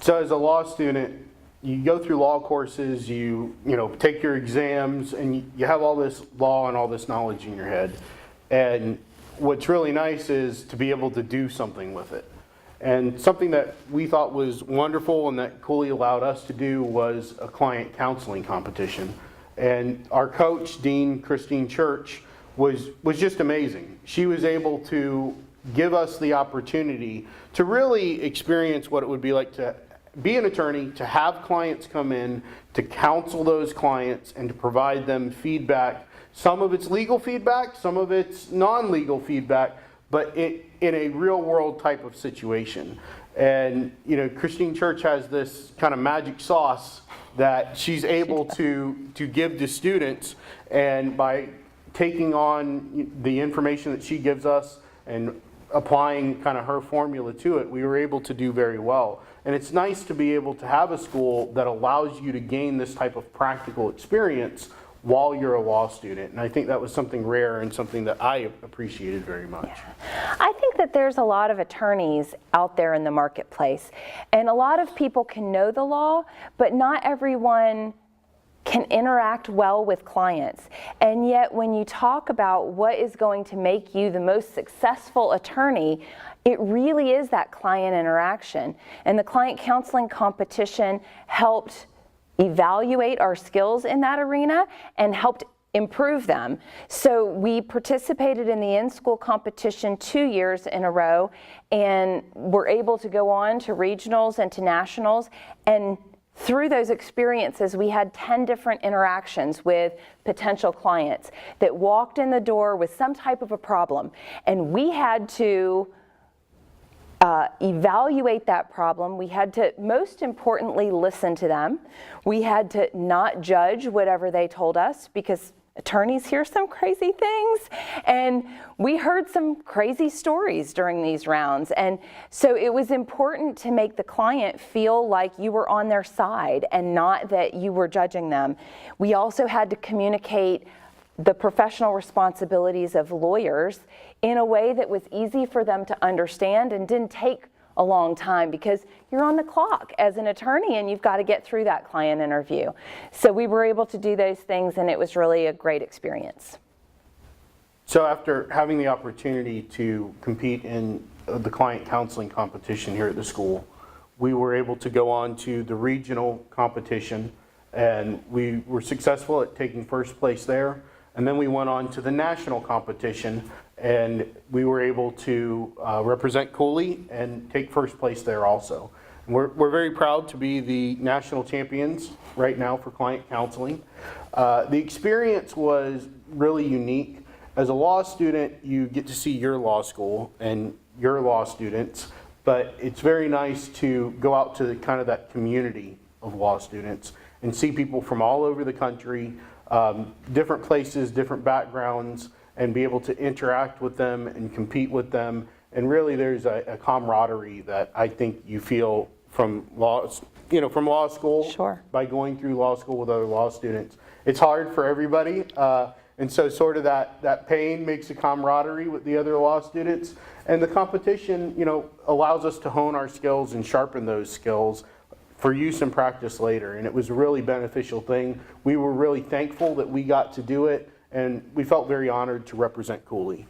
So as a law student, you go through law courses, you take your exams, and you have all this law and all this knowledge in your head. And what's really nice is to be able to do something with it. And something that we thought was wonderful and that Cooley allowed us to do was a client counseling competition. And our coach, Dean Christine Church, was just amazing. She was able to give us the opportunity to really experience what it would be like to be an attorney, to have clients come in, to counsel those clients, and to provide them feedback. Some of it's legal feedback, some of it's non-legal feedback, but in a real world type of situation. And Christine Church has this kind of magic sauce that she's able to give to students, and by taking on the information that she gives us and applying kind of her formula to it, we were able to do very well. And it's nice to be able to have a school that allows you to gain this type of practical experience while you're a law student. And I think that was something rare and something that I appreciated very much. Yeah. I think that there's a lot of attorneys out there in the marketplace, and a lot of people can know the law, but not everyone can interact well with clients. And yet when you talk about what is going to make you the most successful attorney, it really is that client interaction. And the client counseling competition helped evaluate our skills in that arena and helped improve them. So we participated in the in-school competition 2 years in a row, and were able to go on to regionals and to nationals. And through those experiences, we had 10 different interactions with potential clients that walked in the door with some type of a problem, and we had to evaluate that problem. We had to, most importantly, listen to them. We had to not judge whatever they told us, because attorneys hear some crazy things, and we heard some crazy stories during these rounds. And so it was important to make the client feel like you were on their side and not that you were judging them. We also had to communicate the professional responsibilities of lawyers in a way that was easy for them to understand and didn't take a long time, because you're on the clock as an attorney and you've got to get through that client interview. So we were able to do those things, and it was really a great experience. So after having the opportunity to compete in the client counseling competition here at the school, we were able to go on to the regional competition, and we were successful at taking first place there. And then we went on to the national competition, and we were able to represent Cooley and take first place there also. And we're very proud to be the national champions right now for client counseling. The experience was really unique. As a law student, you get to see your law school and your law students, but it's very nice to go out to kind of that community of law students and see people from all over the country, different places, different backgrounds, and be able to interact with them and compete with them. And really there's a camaraderie that I think you feel from law school. Sure. By going through law school with other law students. It's hard for everybody, and so sort of that pain makes a camaraderie with the other law students. And the competition, allows us to hone our skills and sharpen those skills for use and practice later. And it was a really beneficial thing. We were really thankful that we got to do it, and we felt very honored to represent Cooley.